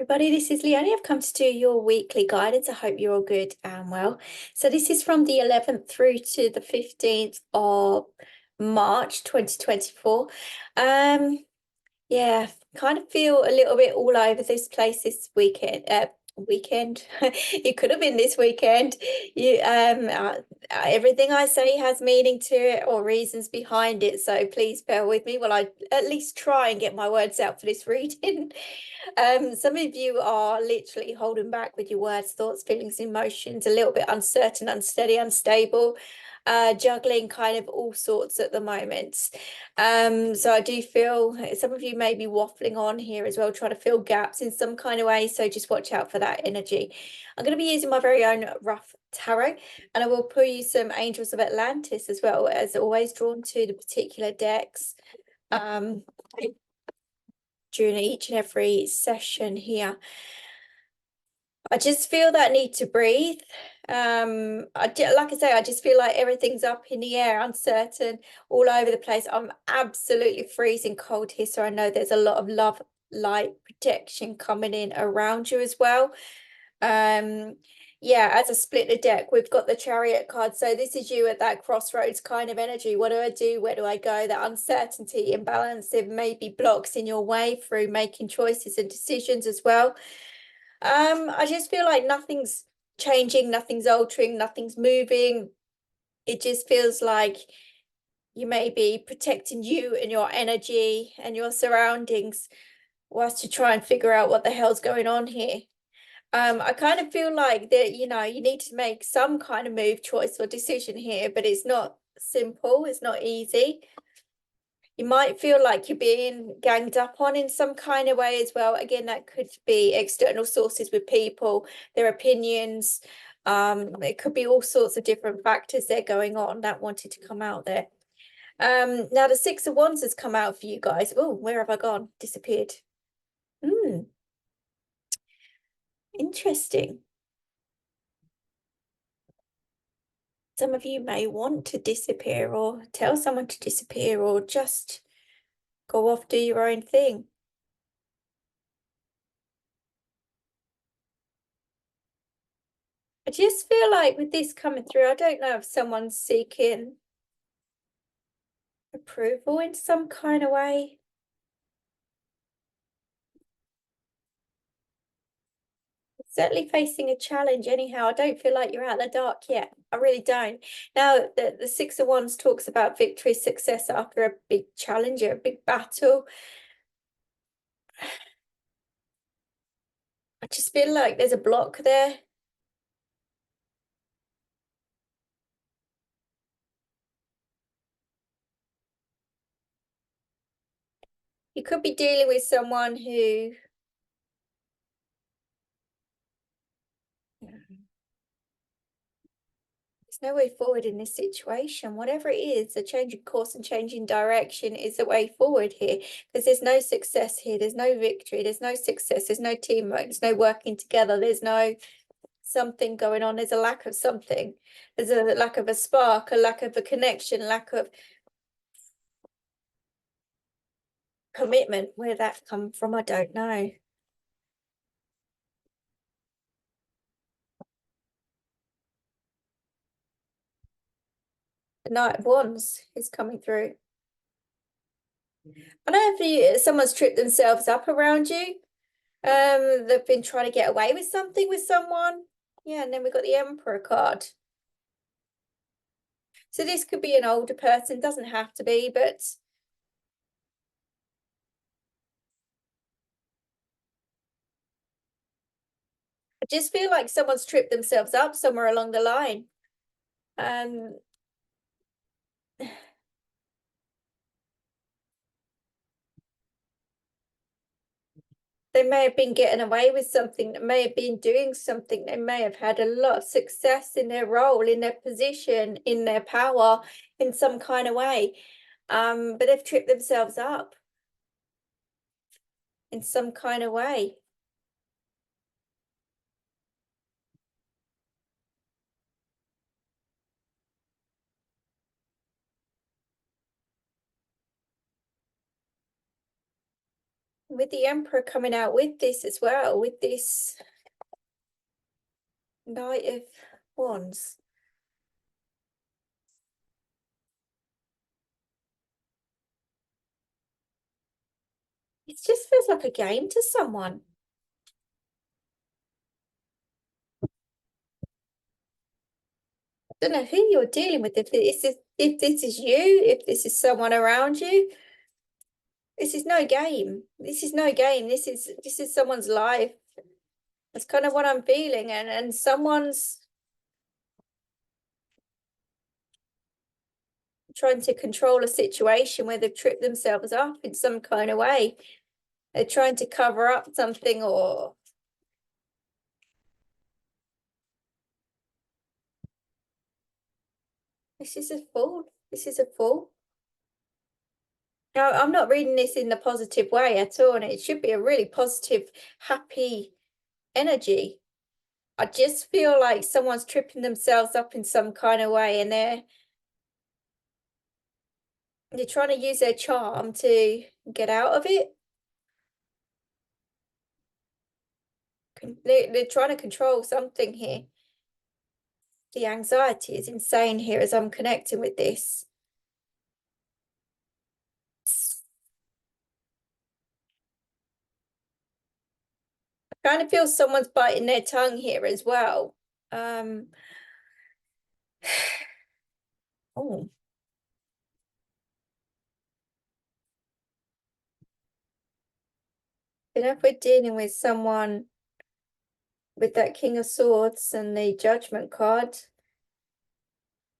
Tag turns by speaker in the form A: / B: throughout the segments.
A: everybody, this is Leone. I've come to do your weekly guidance. I hope you're all good and well. So this is from the 11th through to the 15th of March 2024. Yeah, kind of feel a little bit all over this place this weekend. It could have been this weekend. Everything I say has meaning to it or reasons behind it, so please bear with me while I at least try and get my words out for this reading. Some of you are literally holding back with your words, thoughts, feelings, emotions, a little bit uncertain, unsteady, unstable, juggling kind of all sorts at the moment. So I do feel some of you may be waffling on here as well, trying to fill gaps in some kind of way. So just watch out for that energy. I'm going to be using my very own Ruff tarot, and I will pull you some Angels of Atlantis as well, as always, drawn to the particular decks during each and every session here. I just feel that need to breathe. Like I say, I just feel like everything's up in the air, uncertain, all over the place. I'm absolutely freezing cold here, so I know there's a lot of love, light, protection coming in around you as well. Yeah, as I split the deck, we've got the Chariot card. So this is you at that crossroads kind of energy. What do I do? Where do I go? That uncertainty, imbalance, there may be blocks in your way through making choices and decisions as well. I just feel like nothing's changing, nothing's altering, nothing's moving. It just feels like you may be protecting you and your energy and your surroundings whilst you try and figure out what the hell's going on here. I kind of feel like that, you need to make some kind of move, choice, or decision here, but it's not simple, it's not easy. You might feel like you're being ganged up on in some kind of way as well. Again, that could be external sources with people, their opinions. It could be all sorts of different factors that are going on that wanted to come out there. Now the Six of Wands has come out for you guys. Oh, where have I gone? Disappeared. Interesting. Some of you may want to disappear or tell someone to disappear or just go off, do your own thing. I just feel like with this coming through, I don't know if someone's seeking approval in some kind of way. Certainly facing a challenge anyhow. I don't feel like you're out of the dark yet. I really don't. Now, the Six of Wands talks about victory, success after a big challenge or a big battle. I just feel like there's a block there. You could be dealing with someone who there's no way forward in this situation. Whatever it is, a change of course and changing direction is the way forward here, because there's no success here. There's no victory. There's no success. There's no teamwork. There's no working together. There's no something going on. There's a lack of something. There's a lack of a spark, a lack of a connection, lack of commitment. Where that come from, I don't know. The Knight of Wands is coming through. I don't know if someone's tripped themselves up around you. They've been trying to get away with something with someone. Yeah, and then we've got the Emperor card. So this could be an older person, doesn't have to be, but I just feel like someone's tripped themselves up somewhere along the line. They may have been getting away with something, they may have been doing something, they may have had a lot of success in their role, in their position, in their power, in some kind of way. But they've tripped themselves up in some kind of way. With the Emperor coming out with this as well, with this Knight of Wands. It just feels like a game to someone. I don't know who you're dealing with. If this is you, if this is someone around you, this is no game. This is no game. This is someone's life. That's kind of what I'm feeling, and someone's trying to control a situation where they've tripped themselves up in some kind of way. They're trying to cover up something, or this is a fool. This is a fool. No, I'm not reading this in the positive way at all, and it should be a really positive, happy energy. I just feel like someone's tripping themselves up in some kind of way, and they're trying to use their charm to get out of it. They're trying to control something here. The anxiety is insane here as I'm connecting with this. I kind of feel someone's biting their tongue here as well. Oh. But if we're dealing with someone with that King of Swords and the Judgment card,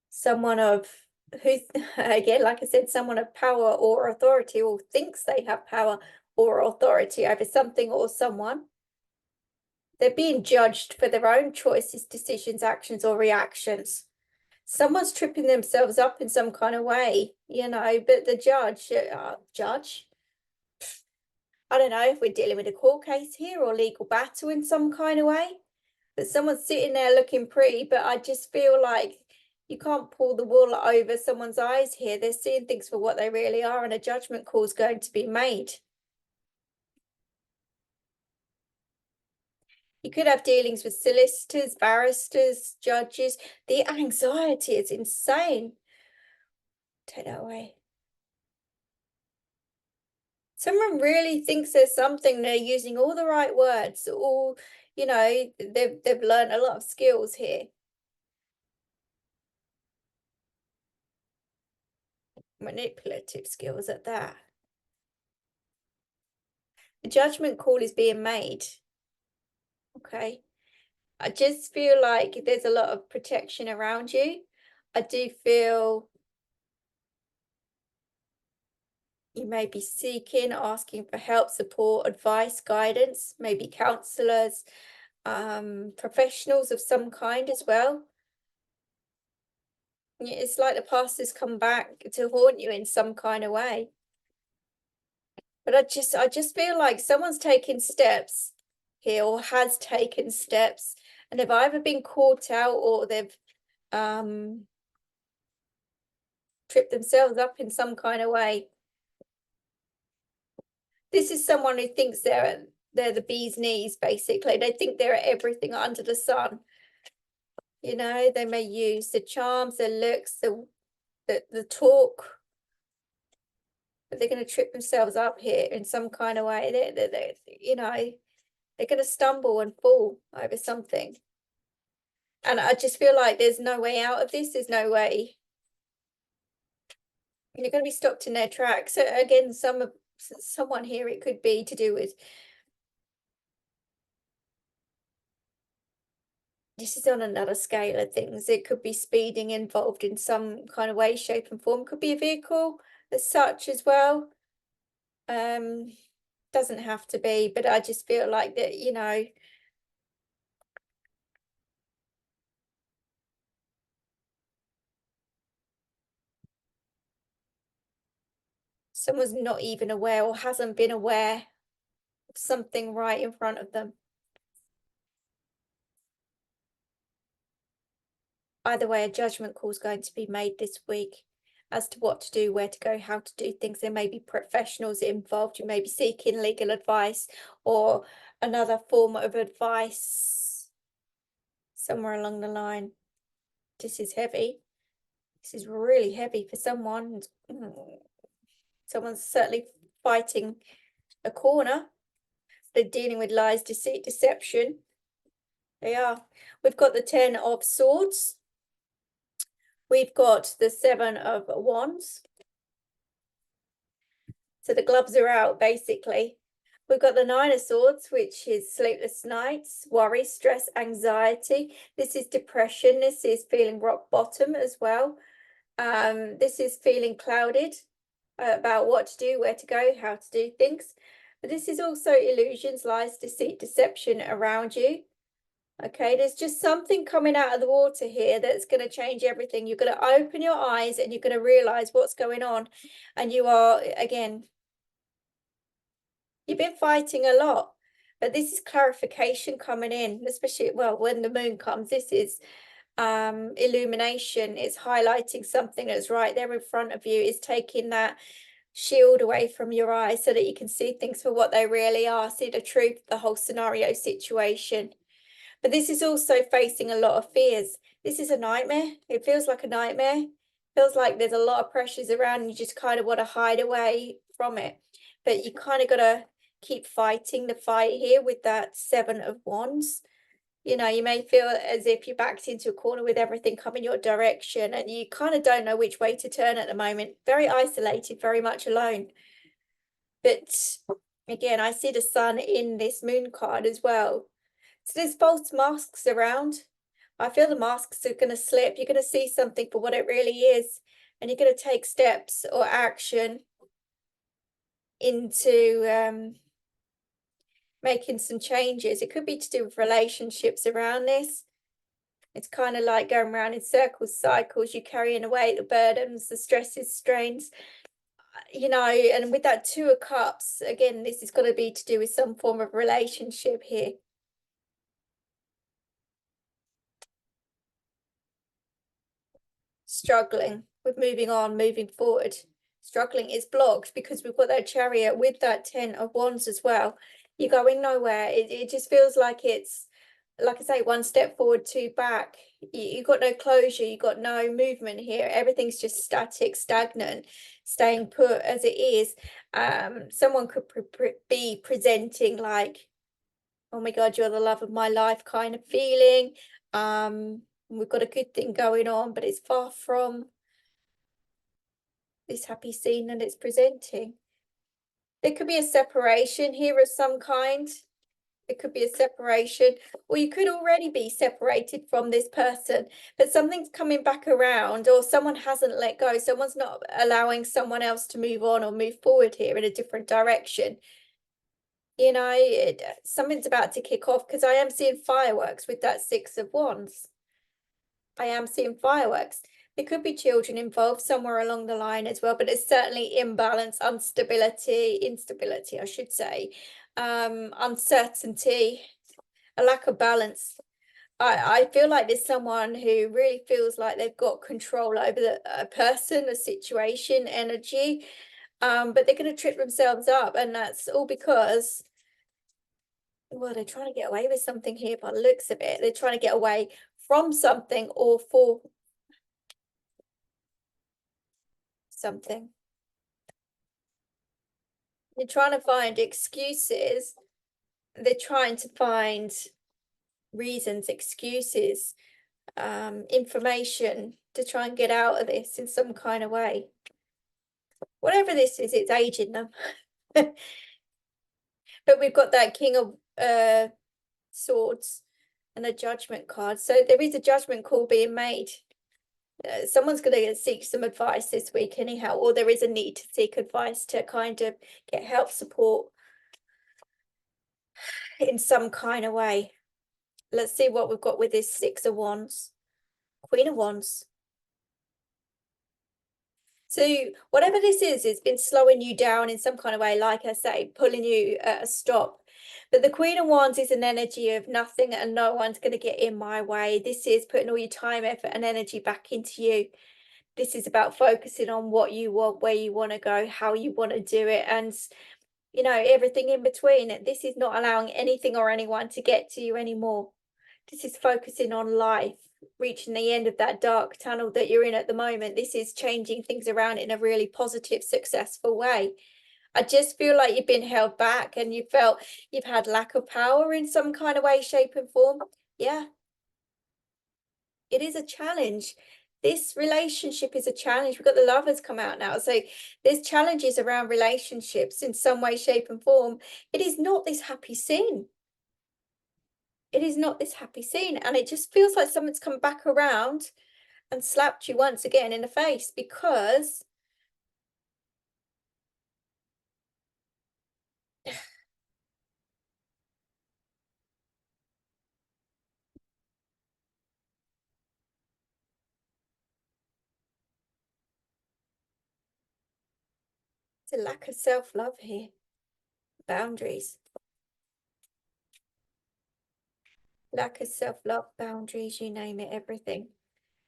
A: someone of who, again, like I said, someone of power or authority, or thinks they have power or authority over something or someone. They're being judged for their own choices, decisions, actions, or reactions. Someone's tripping themselves up in some kind of way, you know, but the judge, I don't know if we're dealing with a court case here or legal battle in some kind of way, but someone's sitting there looking pretty, but I just feel like you can't pull the wool over someone's eyes here. They're seeing things for what they really are, and a judgment call is going to be made. You could have dealings with solicitors, barristers, judges. The anxiety is insane. Take that away. Someone really thinks there's something. They're using all the right words, all, you know, they've learned a lot of skills here. Manipulative skills at that. The judgment call is being made. Okay. I just feel like there's a lot of protection around you. I do feel you may be seeking, asking for help, support, advice, guidance, maybe counselors, professionals of some kind as well. It's like the past has come back to haunt you in some kind of way. But I just feel like someone's taking steps here, or has taken steps, and they've either been caught out or they've tripped themselves up in some kind of way. This is someone who thinks they're the bee's knees, basically. They think they're everything under the sun. You know, they may use the charms, the looks, the talk, but they're going to trip themselves up here in some kind of way. They you know, they're going to stumble and fall over something. And I just feel like there's no way out of this. There's no way. You're going to be stopped in their tracks. So again, someone here, it could be to do with, this is on another scale of things. It could be speeding involved in some kind of way, shape and form. Could be a vehicle as such as well. Doesn't have to be, but I just feel like that, you know, someone's not even aware or hasn't been aware of something right in front of them. Either way, a judgment call is going to be made this week. as to what to do, where to go, how to do things. There may be professionals involved. You may be seeking legal advice or another form of advice somewhere along the line. This is heavy. This is really heavy for someone. Someone's certainly fighting a corner. They're dealing with lies, deceit, deception. They are. We've got the 10 of Swords. We've got the 7 of Wands. So the gloves are out, basically. We've got the 9 of Swords, which is sleepless nights, worry, stress, anxiety. This is depression. This is feeling rock bottom as well. This is feeling clouded about what to do, where to go, how to do things. But this is also illusions, lies, deceit, deception around you. Okay, there's just something coming out of the water here that's going to change everything. You're going to open your eyes and you're going to realize what's going on. And you are, again, you've been fighting a lot, but this is clarification coming in, especially, well, when the moon comes. This is illumination. It's highlighting something that's right there in front of you. It's taking that shield away from your eyes so that you can see things for what they really are, see the truth, the whole scenario situation. But this is also facing a lot of fears. This is a nightmare. It feels like a nightmare. It feels like there's a lot of pressures around and you just kind of want to hide away from it. But you kind of got to keep fighting the fight here with that 7 of Wands. You know, you may feel as if you're backed into a corner with everything coming your direction and you kind of don't know which way to turn at the moment. Very isolated, very much alone. But again, I see the sun in this moon card as well. So there's false masks around. I feel the masks are going to slip. You're going to see something for what it really is. And you're going to take steps or action into making some changes. It could be to do with relationships around this. It's kind of like going around in circles, cycles. You're carrying away the burdens, the stresses, strains. You know, and with that 2 of Cups, again, this is going to be to do with some form of relationship here. Struggling with moving on, moving forward. Struggling is blocked because we've got that Chariot with that 10 of Wands as well. You're going nowhere. It just feels like it's, like I say, 1 step forward, 2 back. You've got no closure. You've got no movement here. Everything's just static, stagnant, staying put as it is. Someone could be presenting like, oh my God, you're the love of my life kind of feeling. We've got a good thing going on, but it's far from this happy scene that it's presenting. There could be a separation here of some kind. It could be a separation, or you could already be separated from this person, but something's coming back around, or someone hasn't let go. Someone's not allowing someone else to move on or move forward here in a different direction. You know, something's about to kick off because I am seeing fireworks with that 6 of Wands. I am seeing fireworks. There could be children involved somewhere along the line as well, but it's certainly imbalance, instability, I should say, uncertainty, a lack of balance. I feel like there's someone who really feels like they've got control over a person, a situation, energy, but they're going to trip themselves up, and that's all because, well, they're trying to get away with something here by the looks of it. They're trying to get away from something or for something. They're trying to find excuses. They're trying to find reasons, excuses, information to try and get out of this in some kind of way. Whatever this is, it's aging them. But we've got that King of Swords and a Judgment card. So there is a judgment call being made. Someone's going to seek some advice this week anyhow, or there is a need to seek advice to kind of get help, support in some kind of way. Let's see what we've got with this 6 of Wands, Queen of Wands. So whatever this is, it's been slowing you down in some kind of way, like I say, pulling you at a stop. But the Queen of Wands is an energy of nothing and no one's going to get in my way. This is putting all your time, effort and energy back into you. This is about focusing on what you want, where you want to go, how you want to do it, and you know, everything in between. This is not allowing anything or anyone to get to you anymore. This is focusing on life, reaching the end of that dark tunnel that you're in at the moment. This is changing things around in a really positive, successful way. I just feel like you've been held back and you felt you've had lack of power in some kind of way, shape, and form. Yeah, it is a challenge. This relationship is a challenge. We've got the lovers come out now. So there's challenges around relationships in some way, shape, and form. It is not this happy scene. It is not this happy scene. And it just feels like someone's come back around and slapped you once again in the face because it's a lack of self-love here. Boundaries. Lack of self-love, boundaries, you name it, everything.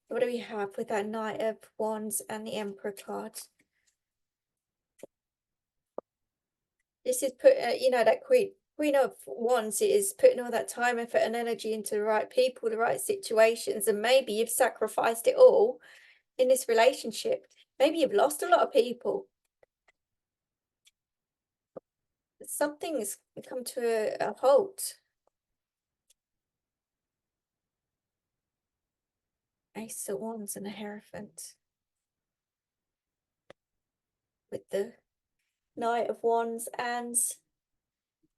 A: What do we have with that Knight of Wands and the Emperor card? This is you know, that Queen of Wands is putting all that time, effort, and energy into the right people, the right situations, and maybe you've sacrificed it all in this relationship. Maybe you've lost a lot of people. Something's come to a halt. Ace of Wands and a Hierophant. With the Knight of Wands and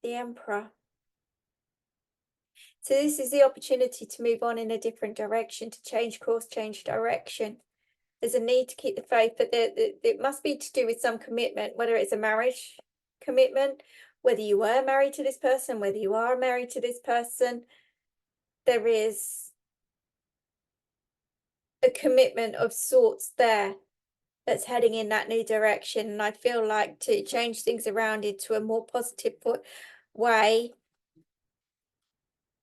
A: the Emperor. So this is the opportunity to move on in a different direction, to change course, change direction. There's a need to keep the faith, but it must be to do with some commitment, whether it's a marriage commitment, whether you were married to this person, whether you are married to this person. There is a commitment of sorts there that's heading in that new direction. And I feel like to change things around into a more positive way,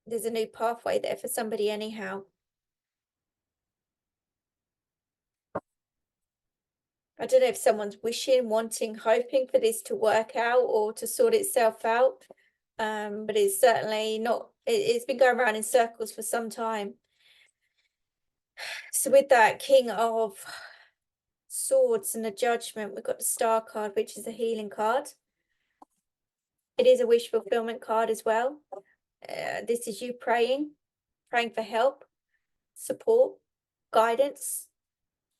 A: there's a new pathway there for somebody anyhow. I don't know if someone's wishing, wanting, hoping for this to work out or to sort itself out. But it's certainly not, it's been going around in circles for some time. So with that King of Swords and the Judgment, we've got the Star card, which is a healing card. It is a wish fulfillment card as well. This is you praying for help, support, guidance,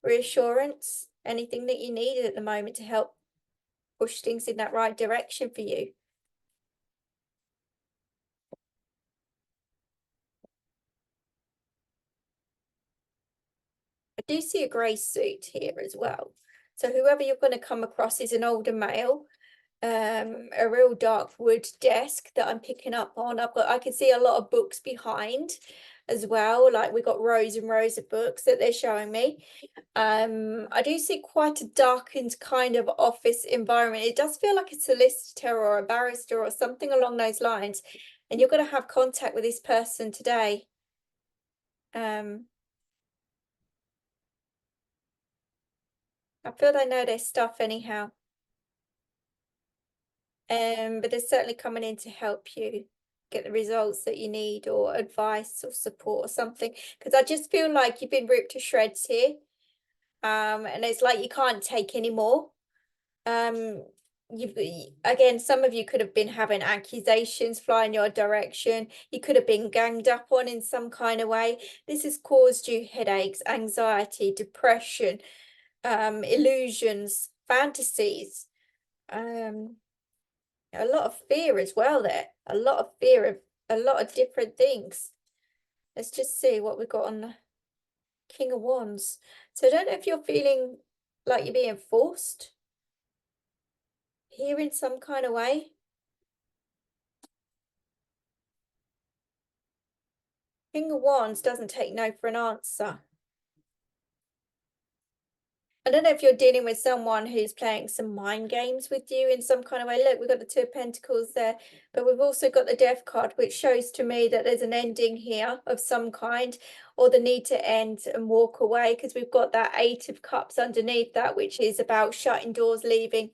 A: reassurance, anything that you need at the moment to help push things in that right direction for you. I do see a grey suit here as well. So whoever you're going to come across is an older male. A real dark wood desk that I'm picking up on. I can see a lot of books behind as well. Like we've got rows and rows of books that they're showing me. I do see quite a darkened kind of office environment. It does feel like a solicitor or a barrister or something along those lines. And you're going to have contact with this person today. I feel they know their stuff anyhow. But they're certainly coming in to help you get the results that you need, or advice or support or something. Because I just feel like you've been ripped to shreds here. And it's like you can't take any more. You've again, some of you could have been having accusations fly in your direction. You could have been ganged up on in some kind of way. This has caused you headaches, anxiety, depression, illusions, fantasies, a lot of fear as well there. A lot of fear of a lot of different things. Let's just see what we've got on the King of Wands. So I don't know if you're feeling like you're being forced here in some kind of way. King of Wands doesn't take no for an answer. I don't know if you're dealing with someone who's playing some mind games with you in some kind of way. Look, we've got the Two of Pentacles there, but we've also got the Death card, which shows to me that there's an ending here of some kind, or the need to end and walk away, because we've got that Eight of Cups underneath that, which is about shutting doors, leaving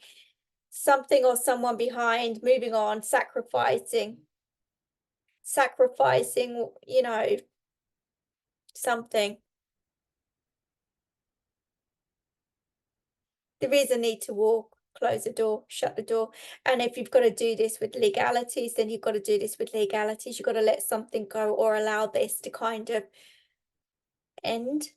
A: something or someone behind, moving on, sacrificing, you know, something. There is a need to walk, close the door, shut the door. And if you've got to do this with legalities, then you've got to do this with legalities. You've got to let something go or allow this to kind of end.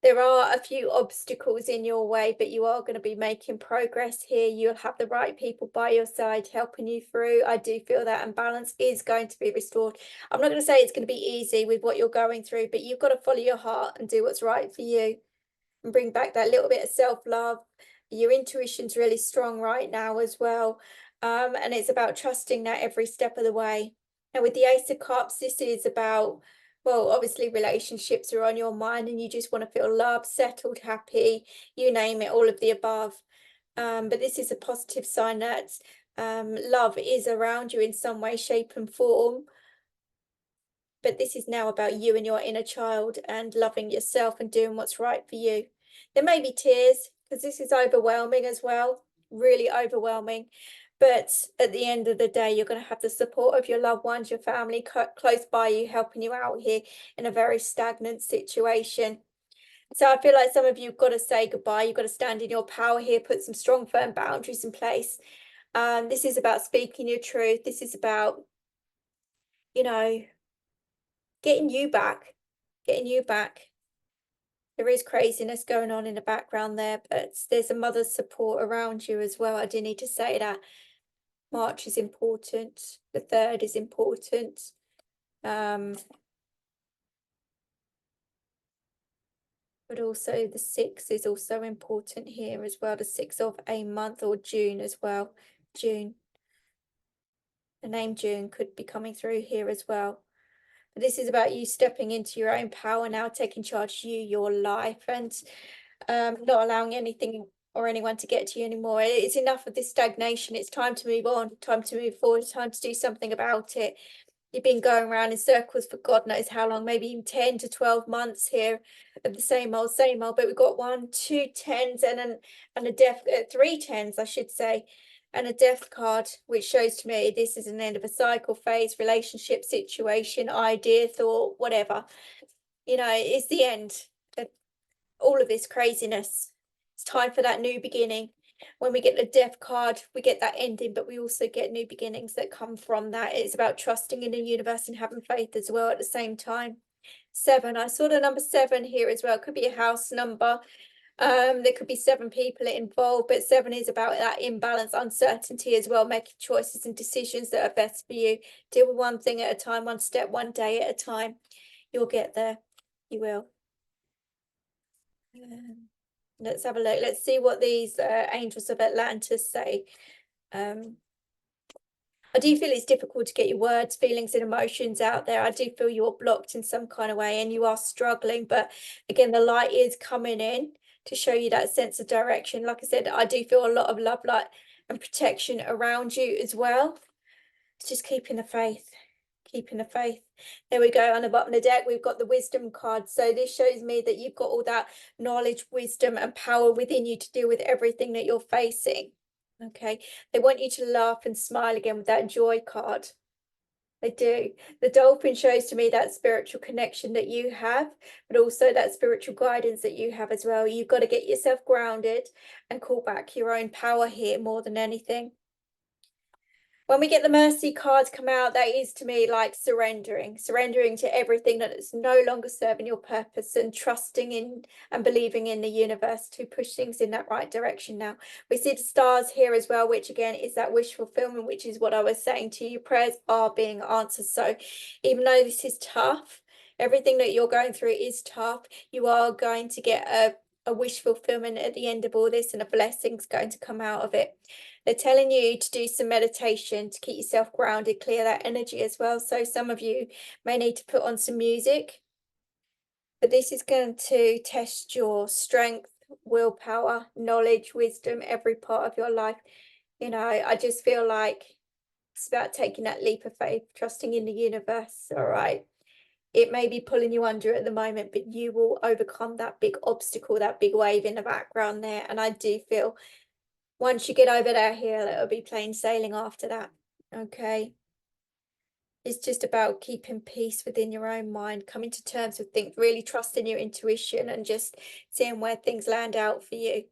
A: There are a few obstacles in your way, but you are going to be making progress here. You'll have the right people by your side helping you through. I do feel that, and balance is going to be restored. I'm not going to say it's going to be easy with what you're going through, but you've got to follow your heart and do what's right for you and bring back that little bit of self-love. Your intuition's really strong right now as well. And it's about trusting that every step of the way. And with the Ace of Cups, this is about, well, obviously relationships are on your mind and you just want to feel loved, settled, happy, you name it, all of the above. But this is a positive sign that love is around you in some way, shape and form. But this is now about you and your inner child and loving yourself and doing what's right for you. There may be tears because this is overwhelming as well, really overwhelming. But at the end of the day, you're going to have the support of your loved ones, your family close by you, helping you out here in a very stagnant situation. So I feel like some of you have got to say goodbye. You've got to stand in your power here, put some strong, firm boundaries in place. This is about speaking your truth. This is about, you know, getting you back, getting you back. There is craziness going on in the background there, but there's a mother's support around you as well. I do need to say that. March is important. The 3rd is important. But also the 6th is also important here as well. The 6th of a month, or June as well. June. The name June could be coming through here as well. But this is about you stepping into your own power now, taking charge of you, your life, and not allowing anything or anyone to get to you anymore. It's enough of this stagnation. It's time to move on, time to move forward, time to do something about it. You've been going around in circles for God knows how long, maybe even 10 to 12 months here of the same old, but we've got 1, 2 10s and a death, 3 10s, I should say, and a death card, which shows to me this is an end of a cycle, phase, relationship, situation, idea, thought, whatever. You know, it's the end of all of this craziness. It's time for that new beginning. When we get the death card, we get that ending, but we also get new beginnings that come from that. It's about trusting in the universe and having faith as well at the same time. 7, I saw the number 7 here as well. Could be a house number. There could be 7 people involved, but 7 is about that imbalance, uncertainty as well, making choices and decisions that are best for you. Deal with one thing at a time, one step, one day at a time. You'll get there. You will. Let's have a look. Let's see what these angels of Atlantis say. I do feel it's difficult to get your words, feelings, and emotions out there. I do feel you're blocked in some kind of way and you are struggling. But again, the light is coming in to show you that sense of direction. Like I said, I do feel a lot of love, light, and protection around you as well. It's just keeping the faith. Keeping the faith. There we go. On the bottom of the deck, we've got the wisdom card. So this shows me that you've got all that knowledge, wisdom, and power within you to deal with everything that you're facing. Okay. They want you to laugh and smile again with that joy card. They do. The dolphin shows to me that spiritual connection that you have, but also that spiritual guidance that you have as well. You've got to get yourself grounded and call back your own power here more than anything. When we get the mercy cards come out, that is to me like surrendering to everything that is no longer serving your purpose, and trusting in and believing in the universe to push things in that right direction now. We see the stars here as well, which again is that wish fulfillment, which is what I was saying to you. Prayers are being answered. So even though this is tough, everything that you're going through is tough, you are going to get a wish fulfillment at the end of all this, and a blessing's going to come out of it. They're telling you to do some meditation to keep yourself grounded, clear that energy as well. So some of you may need to put on some music But this is going to test your strength, willpower, knowledge, wisdom, every part of your life. You know, I just feel like it's about taking that leap of faith, trusting in the universe. All right. It may be pulling you under at the moment, but you will overcome that big obstacle, that big wave in the background there. And I do feel once you get over that hill, it'll be plain sailing after that. Okay. It's just about keeping peace within your own mind, coming to terms with things, really trusting your intuition and just seeing where things land out for you.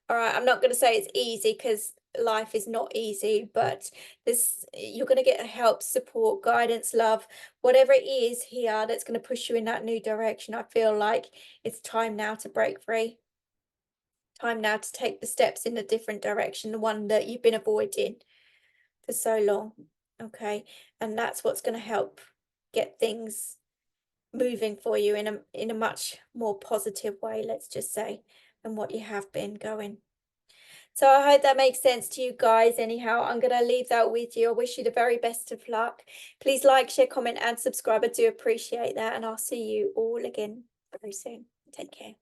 A: All right, I'm not going to say it's easy because life is not easy, but this you're going to get help, support, guidance, love, whatever it is here that's going to push you in that new direction. I feel like it's time now to break free. Time now to take the steps in a different direction, the one that you've been avoiding for so long. Okay, and that's what's going to help get things moving for you in a much more positive way, let's just say, than what you have been going. So I hope that makes sense to you guys. Anyhow, I'm going to leave that with you. I wish you the very best of luck. Please like, share, comment, and subscribe. I do appreciate that, and I'll see you all again very soon. Take care.